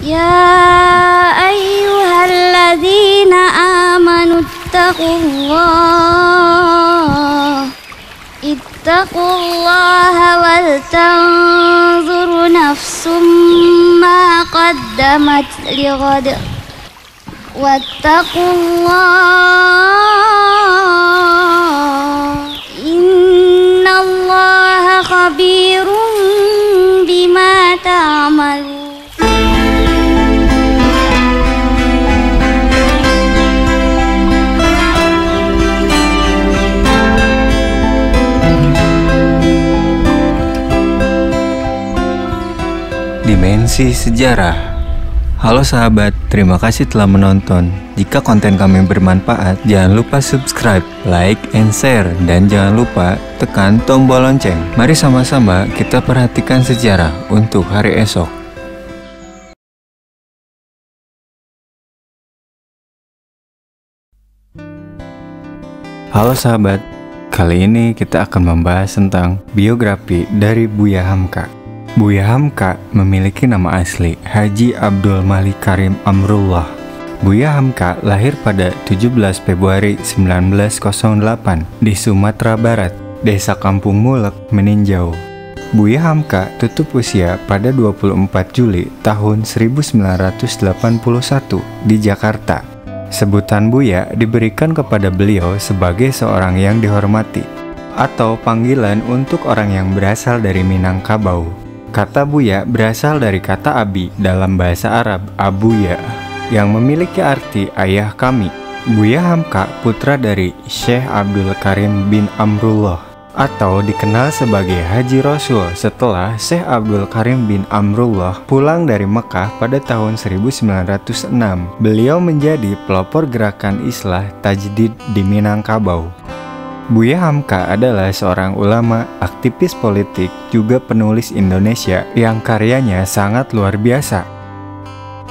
يا أيها الذين آمنوا اتقوا الله ولتنظر نفس ما قدمت لغد واتقوا الله إن الله خبير بما تعملون. Dimensi Sejarah. Halo sahabat, terima kasih telah menonton. Jika konten kami bermanfaat, jangan lupa subscribe, like, and share. Dan jangan lupa tekan tombol lonceng. Mari sama-sama kita perhatikan sejarah untuk hari esok. Halo sahabat, kali ini kita akan membahas tentang biografi dari Buya Hamka. Buya Hamka memiliki nama asli Haji Abdul Malik Karim Amrullah. Buya Hamka lahir pada 17 Februari 1908 di Sumatera Barat, Desa Kampung Mulek, Meninjau. Buya Hamka tutup usia pada 24 Juli tahun 1981 di Jakarta. Sebutan Buya diberikan kepada beliau sebagai seorang yang dihormati, atau panggilan untuk orang yang berasal dari Minangkabau. Kata Buya berasal dari kata abi dalam bahasa Arab, abuya, yang memiliki arti ayah kami. Buya Hamka putra dari Syekh Abdul Karim bin Amrullah, atau dikenal sebagai Haji Rasul setelah Syekh Abdul Karim bin Amrullah pulang dari Mekah pada tahun 1906. Beliau menjadi pelopor gerakan Islah Tajdid di Minangkabau. Buya Hamka adalah seorang ulama, aktivis politik, juga penulis Indonesia yang karyanya sangat luar biasa.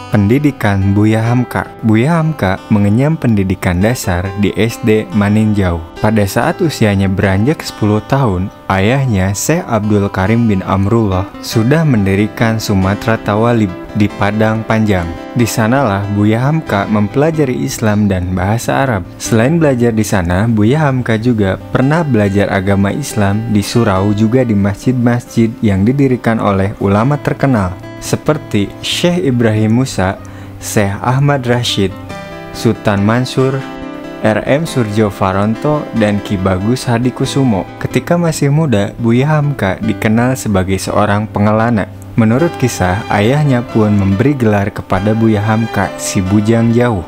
Pendidikan Buya Hamka. Buya Hamka mengenyam pendidikan dasar di SD Maninjau. Pada saat usianya beranjak 10 tahun, ayahnya Syekh Abdul Karim bin Amrullah sudah mendirikan Sumatera Tawalib di Padang Panjang. Di sanalah Buya Hamka mempelajari Islam dan bahasa Arab. Selain belajar di sana, Buya Hamka juga pernah belajar agama Islam di surau, juga di masjid-masjid yang didirikan oleh ulama terkenal seperti Syekh Ibrahim Musa, Syekh Ahmad Rashid, Sultan Mansur, R.M. Surjo Faronto, dan Ki Bagus Hadikusumo. Ketika masih muda, Buya Hamka dikenal sebagai seorang pengelana. Menurut kisah, ayahnya pun memberi gelar kepada Buya Hamka si Bujang Jauh.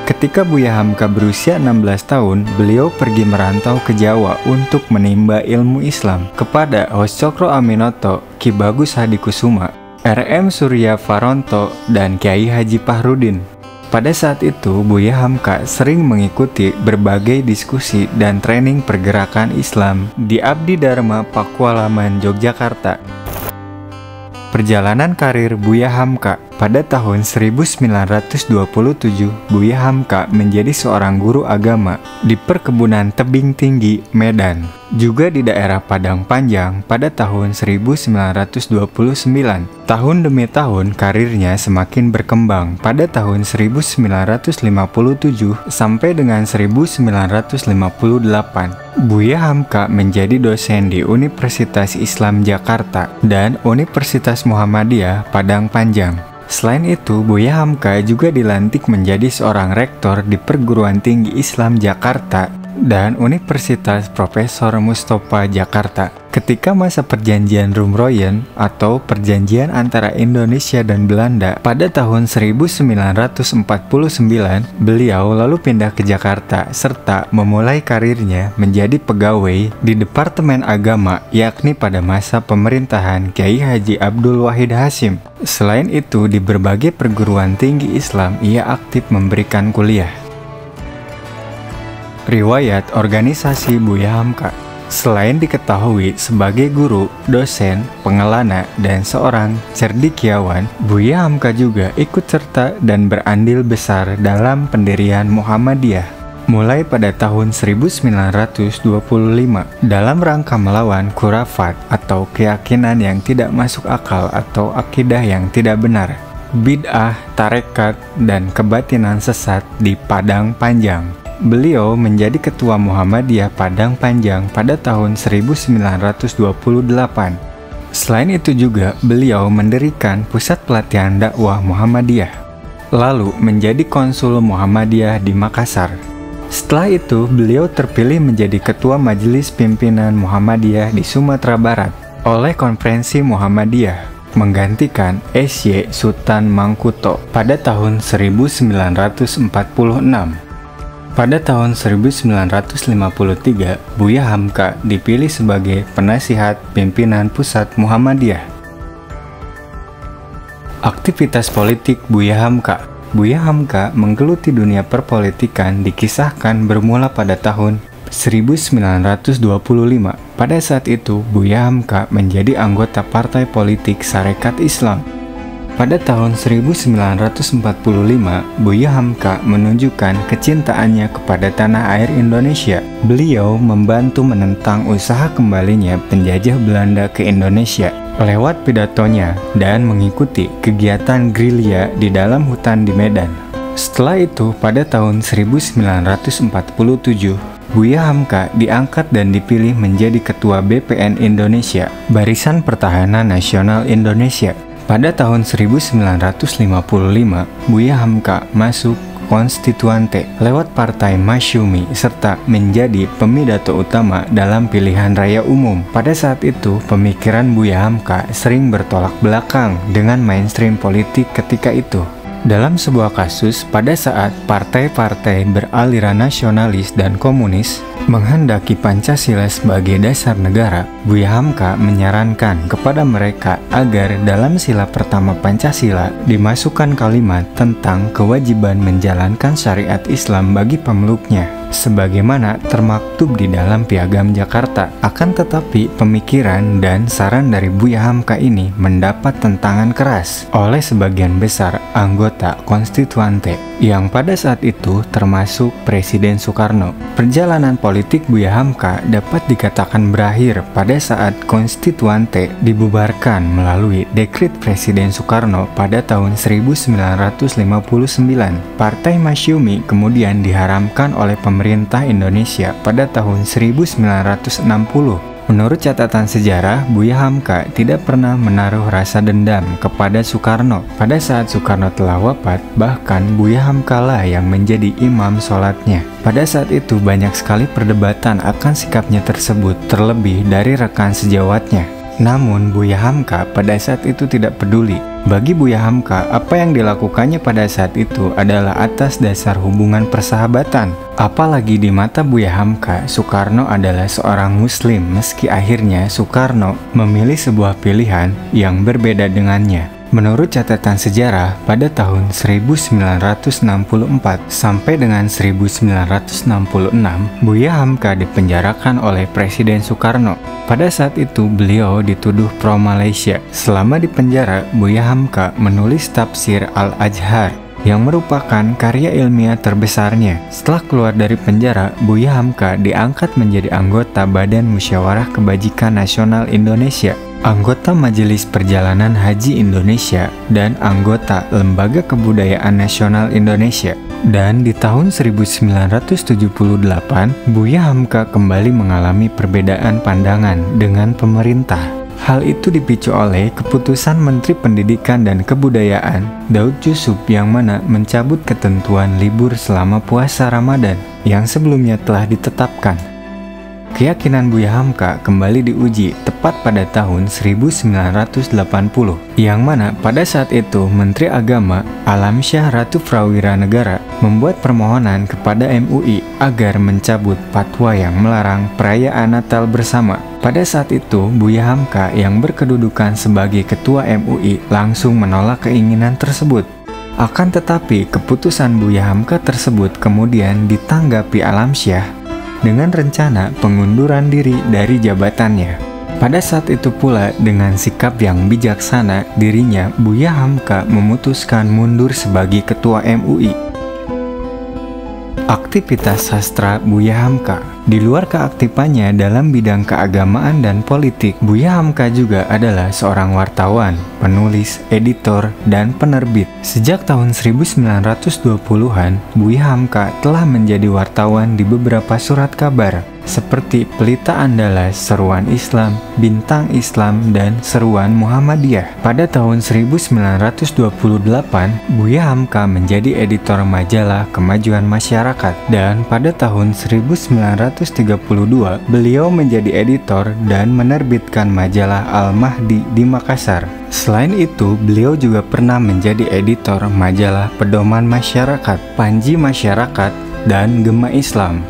Ketika Buya Hamka berusia 16 tahun, beliau pergi merantau ke Jawa untuk menimba ilmu Islam kepada Hos Cokro Aminoto, Ki Bagus Hadikusuma, R.M. Surya Faronto, dan Kiai Haji Fahrudin. Pada saat itu, Buya Hamka sering mengikuti berbagai diskusi dan training pergerakan Islam di Abdi Dharma Pakualaman, Yogyakarta. Perjalanan karir Buya Hamka. Pada tahun 1927, Buya Hamka menjadi seorang guru agama di perkebunan tebing tinggi, Medan. Juga di daerah Padang Panjang pada tahun 1929. Tahun demi tahun karirnya semakin berkembang. Pada tahun 1957 sampai dengan 1958, Buya Hamka menjadi dosen di Universitas Islam Jakarta dan Universitas Muhammadiyah Padang Panjang. Selain itu, Buya Hamka juga dilantik menjadi seorang rektor di Perguruan Tinggi Islam Jakarta dan Universitas Profesor Mustofa Jakarta. Ketika masa perjanjian Rumroyen atau perjanjian antara Indonesia dan Belanda pada tahun 1949, beliau lalu pindah ke Jakarta serta memulai karirnya menjadi pegawai di Departemen Agama, yakni pada masa pemerintahan Kiai Haji Abdul Wahid Hasyim. Selain itu, di berbagai perguruan tinggi Islam ia aktif memberikan kuliah. Riwayat organisasi Buya Hamka. Selain diketahui sebagai guru, dosen, pengelana, dan seorang cendekiawan, Buya Hamka juga ikut serta dan berandil besar dalam pendirian Muhammadiyah mulai pada tahun 1925 dalam rangka melawan khurafat atau keyakinan yang tidak masuk akal atau akidah yang tidak benar. bid'ah, tarekat, dan kebatinan sesat di Padang Panjang. Beliau menjadi Ketua Muhammadiyah Padang Panjang pada tahun 1928. Selain itu juga beliau mendirikan Pusat Pelatihan Dakwah Muhammadiyah, lalu menjadi Konsul Muhammadiyah di Makassar. Setelah itu beliau terpilih menjadi Ketua Majelis Pimpinan Muhammadiyah di Sumatera Barat oleh Konferensi Muhammadiyah, menggantikan SY Sultan Mangkuto pada tahun 1946. Pada tahun 1953, Buya Hamka dipilih sebagai penasihat pimpinan Pusat Muhammadiyah. Aktivitas politik Buya Hamka. Buya Hamka menggeluti dunia perpolitikan dikisahkan bermula pada tahun 1925. Pada saat itu, Buya Hamka menjadi anggota Partai Politik Sarekat Islam. Pada tahun 1945, Buya Hamka menunjukkan kecintaannya kepada tanah air Indonesia. Beliau membantu menentang usaha kembalinya penjajah Belanda ke Indonesia lewat pidatonya dan mengikuti kegiatan gerilya di dalam hutan di Medan. Setelah itu, pada tahun 1947, Buya Hamka diangkat dan dipilih menjadi Ketua BPN Indonesia, Barisan Pertahanan Nasional Indonesia. Pada tahun 1955, Buya Hamka masuk Konstituante lewat Partai Masyumi serta menjadi pemidato utama dalam pilihan raya umum. Pada saat itu, pemikiran Buya Hamka sering bertolak belakang dengan mainstream politik ketika itu. Dalam sebuah kasus, pada saat partai-partai beraliran nasionalis dan komunis menghendaki Pancasila sebagai dasar negara, Buya Hamka menyarankan kepada mereka agar dalam sila pertama Pancasila dimasukkan kalimat tentang kewajiban menjalankan syariat Islam bagi pemeluknya, sebagaimana termaktub di dalam Piagam Jakarta. Akan tetapi, pemikiran dan saran dari Buya Hamka ini mendapat tentangan keras oleh sebagian besar anggota Konstituante yang pada saat itu termasuk Presiden Soekarno. Perjalanan politik Buya Hamka dapat dikatakan berakhir pada saat Konstituante dibubarkan melalui dekret Presiden Soekarno pada tahun 1959. Partai Masyumi kemudian diharamkan oleh pemerintah Indonesia pada tahun 1960. Menurut catatan sejarah, Buya Hamka tidak pernah menaruh rasa dendam kepada Soekarno. Pada saat Soekarno telah wafat, bahkan Buya Hamka lah yang menjadi imam sholatnya. Pada saat itu banyak sekali perdebatan akan sikapnya tersebut, terlebih dari rekan sejawatnya. Namun Buya Hamka pada saat itu tidak peduli. Bagi Buya Hamka, apa yang dilakukannya pada saat itu adalah atas dasar hubungan persahabatan. Apalagi di mata Buya Hamka, Soekarno adalah seorang Muslim, meski akhirnya Soekarno memilih sebuah pilihan yang berbeda dengannya. Menurut catatan sejarah, pada tahun 1964 sampai dengan 1966, Buya Hamka dipenjarakan oleh Presiden Soekarno. Pada saat itu, beliau dituduh pro-Malaysia. Selama di penjara, Buya Hamka menulis tafsir Al-Ajhar yang merupakan karya ilmiah terbesarnya. Setelah keluar dari penjara, Buya Hamka diangkat menjadi anggota Badan Musyawarah Kebajikan Nasional Indonesia, anggota Majelis Perjalanan Haji Indonesia, dan anggota Lembaga Kebudayaan Nasional Indonesia. Dan di tahun 1978, Buya Hamka kembali mengalami perbedaan pandangan dengan pemerintah. Hal itu dipicu oleh keputusan Menteri Pendidikan dan Kebudayaan Daud Yusuf yang mana mencabut ketentuan libur selama puasa Ramadan yang sebelumnya telah ditetapkan. Keyakinan Buya Hamka kembali diuji tepat pada tahun 1980, yang mana pada saat itu Menteri Agama Alamsyah Ratu Prawira Negara membuat permohonan kepada MUI agar mencabut fatwa yang melarang perayaan Natal bersama. Pada saat itu, Buya Hamka yang berkedudukan sebagai Ketua MUI langsung menolak keinginan tersebut. Akan tetapi, keputusan Buya Hamka tersebut kemudian ditanggapi Alamsyah dengan rencana pengunduran diri dari jabatannya. Pada saat itu pula, dengan sikap yang bijaksana, dirinya Buya Hamka memutuskan mundur sebagai Ketua MUI. Aktivitas sastra Buya Hamka. Di luar keaktifannya dalam bidang keagamaan dan politik, Buya Hamka juga adalah seorang wartawan, penulis, editor, dan penerbit. Sejak tahun 1920-an, Buya Hamka telah menjadi wartawan di beberapa surat kabar, seperti Pelita Andalas, Seruan Islam, Bintang Islam, dan Seruan Muhammadiyah. Pada tahun 1928, Buya Hamka menjadi editor majalah Kemajuan Masyarakat, dan pada tahun 1932, beliau menjadi editor dan menerbitkan majalah Al-Mahdi di Makassar. Selain itu, beliau juga pernah menjadi editor majalah Pedoman Masyarakat, Panji Masyarakat, dan Gema Islam.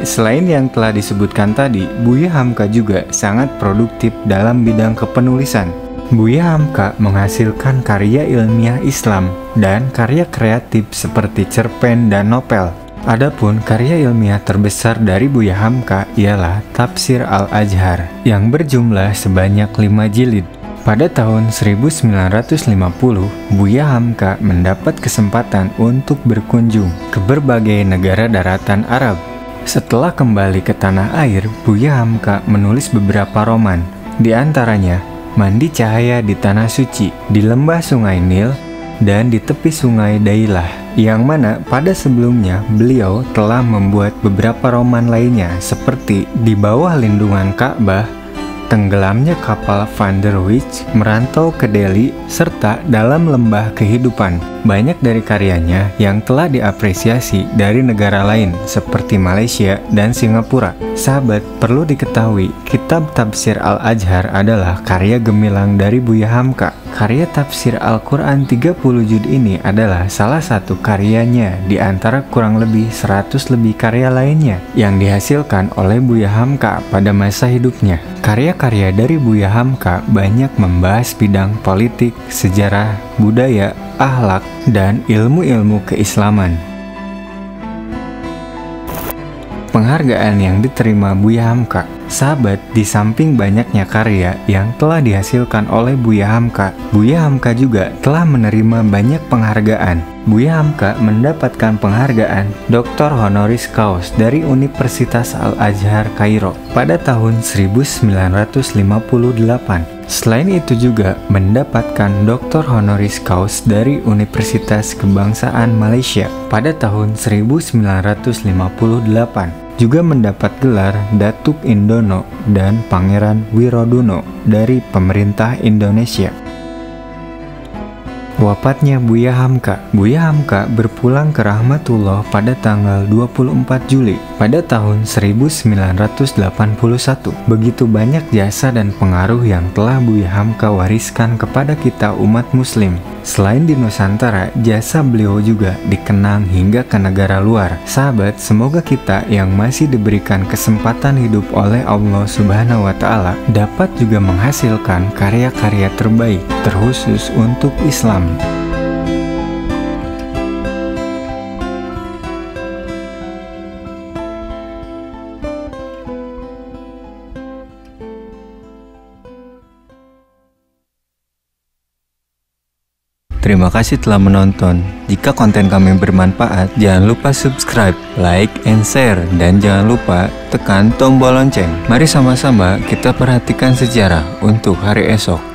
Selain yang telah disebutkan tadi, Buya Hamka juga sangat produktif dalam bidang kepenulisan. Buya Hamka menghasilkan karya ilmiah Islam dan karya kreatif seperti cerpen dan novel. Adapun karya ilmiah terbesar dari Buya Hamka ialah Tafsir Al-Azhar yang berjumlah sebanyak 5 jilid. Pada tahun 1950, Buya Hamka mendapat kesempatan untuk berkunjung ke berbagai negara daratan Arab. Setelah kembali ke tanah air, Buya Hamka menulis beberapa roman, di antaranya Mandi Cahaya di Tanah Suci, di Lembah Sungai Nil, dan di Tepi Sungai Dailah, yang mana pada sebelumnya beliau telah membuat beberapa roman lainnya seperti Di Bawah Lindungan Ka'bah, Tenggelamnya Kapal Van der Wijk, Merantau ke Delhi, serta Dalam Lembah Kehidupan. Banyak dari karyanya yang telah diapresiasi dari negara lain seperti Malaysia dan Singapura. Sahabat, perlu diketahui, kitab Tafsir Al-Azhar adalah karya gemilang dari Buya Hamka. Karya tafsir Al-Quran 30 juz ini adalah salah satu karyanya di antara kurang lebih 100 lebih karya lainnya yang dihasilkan oleh Buya Hamka pada masa hidupnya. Karya-karya dari Buya Hamka banyak membahas bidang politik, sejarah, budaya, akhlak, dan ilmu-ilmu keislaman. Penghargaan yang diterima Buya Hamka. Sahabat, di samping banyaknya karya yang telah dihasilkan oleh Buya Hamka, Buya Hamka juga telah menerima banyak penghargaan. Buya Hamka mendapatkan penghargaan Dr. Honoris Causa dari Universitas Al-Azhar Kairo pada tahun 1958. Selain itu juga mendapatkan Dr. Honoris Causa dari Universitas Kebangsaan Malaysia pada tahun 1958. Juga mendapat gelar Datuk Indono dan Pangeran Wirodono dari pemerintah Indonesia. Wafatnya Buya Hamka. Buya Hamka berpulang ke rahmatullah pada tanggal 24 Juli pada tahun 1981. Begitu banyak jasa dan pengaruh yang telah Buya Hamka wariskan kepada kita umat muslim. Selain di Nusantara, jasa beliau juga dikenang hingga ke negara luar. Sahabat, semoga kita yang masih diberikan kesempatan hidup oleh Allah Subhanahu wa Ta'ala dapat juga menghasilkan karya-karya terbaik, terkhusus untuk Islam. Terima kasih telah menonton. Jika konten kami bermanfaat, jangan lupa subscribe, like, and share. Dan jangan lupa tekan tombol lonceng. Mari sama-sama kita perhatikan sejarah untuk hari esok.